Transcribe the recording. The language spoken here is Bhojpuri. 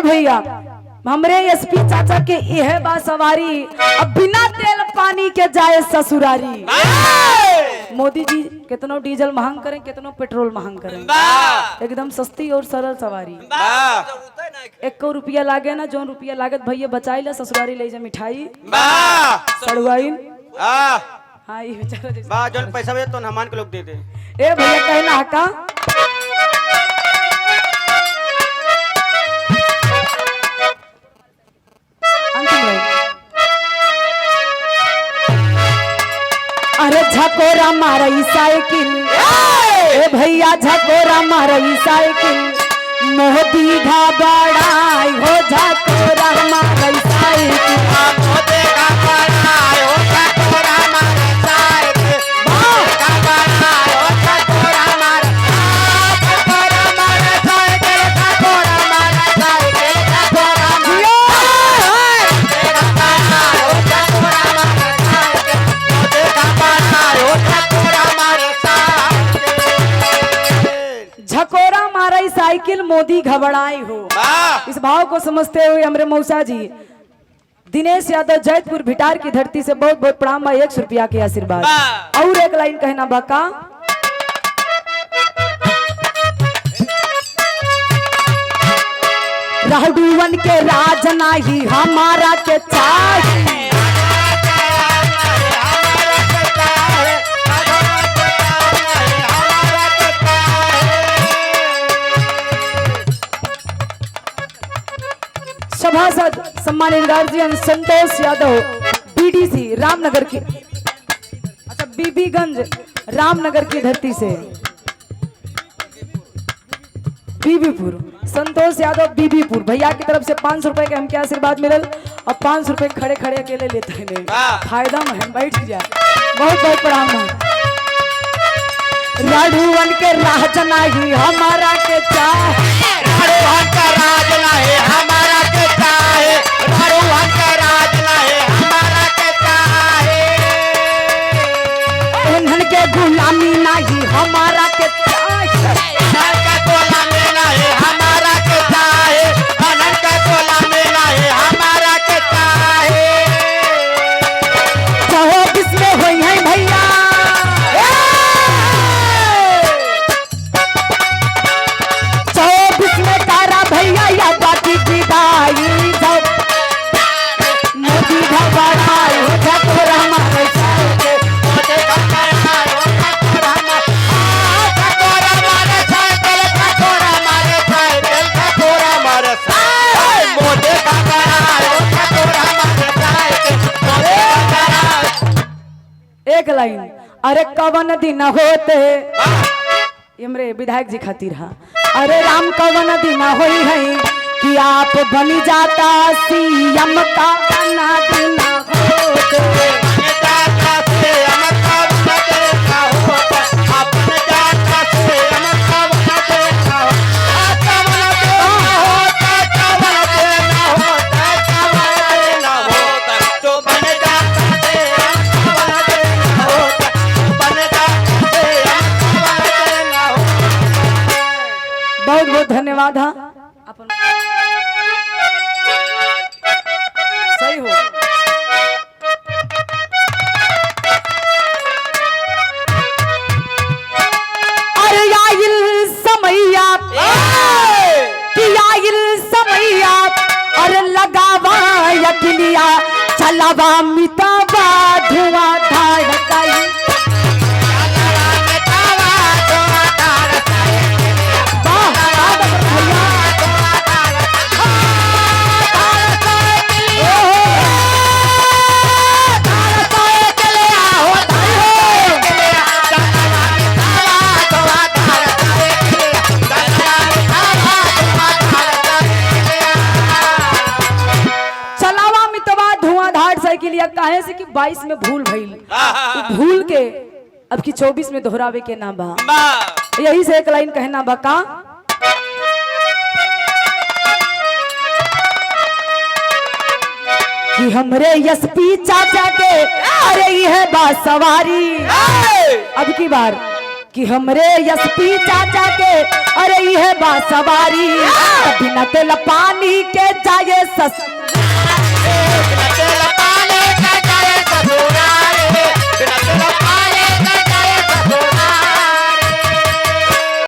भैया हमरे एसपी चाचा के यह बा सवारी, अब बिना तेल पानी के जाए ससुरारी। मोदी जी कितनो डीजल महंग करें, कितनो पेट्रोल महंग करें, एकदम सस्ती और सरल सवारी। 1 रुपया लागे ना, जो रुपया लागत भैया बचाई ला, ससुरारी ले जा मिठाई सड़वाइन। हाँ ये बेचारा जो पैसा भेज तो हमान के लोग दे दे। ए भैया कहना का अरे झकोरा मारई साइकिल, ए भैया झकोरा मारई साइकिल, मोदी घबराई हो झकोरा मारई साइकिल, मोदी घबराई हो झकोरा मारई साइकिल, घबराई हो झकोरा मारई साइकिल, झकोरा मारई साइकिल, झकोरा मारई झकोरा मारई साइकिल, मोदी घबराई हो। इस भाव को समझते हुए हमारे मौसा जी दिनेश यादव जैतपुर भिटार की धरती से बहुत बहुत प्रणाम, 100 रुपया के आशीर्वाद। और एक लाइन कहना बाका, राहुडुवन के राज नाही हमारा के चाहिए, सभासद सम्मानित गार्जियन संतोष यादव बीडीसी रामनगर की, अच्छा बीबीगंज रामनगर की धरती से, बीबीपुर संतोष यादव बीबीपुर भैया की तरफ से 500 रुपए के हमके आशीर्वाद मिलल। अब 500 रुपए खड़े खड़े अकेले लेते हैं, फायदा में है, बैठ जाए। बहुत बहुत प्रणाम। राडुवन के राज नाही हमारा के चाहे, राडुवन का राज नहीं हमारा के चाहे, राडुवन का राज नहीं हमारा के चाहे, उन्हन के गुलामी नहीं हमारा के चाहे, अनन का गुलामी नहीं हमारा के चाहे, अनन का गुलामी नहीं हमारा के चाहे। 24 में हुई है भैया, 24 में तारा भैया या बाकी विदाई, जब मोदी घबराई हो झकोरा मारई साइकिल, मोदी घबराई हो झकोरा मारई साइकिल, झकोरा मारई साइकिल, झकोरा मारई साइकिल, मोदी घबराई हो झकोरा मारई साइकिल, मोदी घबराई। एक लाइन, अरे कवन दिन होते इमरे विधायक जी खातिर, हाँ अरे राम कवन दिन होई है कि आप बनी जाता सीएम का बना दिन होते, बहुत बहुत धन्यवाद। हाँ अपन सही हो। अरे आइल समैया कि आइल समैया, अरे लगावा यकिलिया चलावा मिटावा धुआं धाड़काई, काहे से कि 22 में भूल भइल, भूल के अब की 24 में दोहरावे के ना बा। यही से एक लाइन कहना बा का, कि हमरे एसपी चाचा के अरे यह बा सवारी, अब की बार कि हमरे एसपी चाचा के अरे यह बा सवारी बिना तेल पानी के जाए ससुरारी।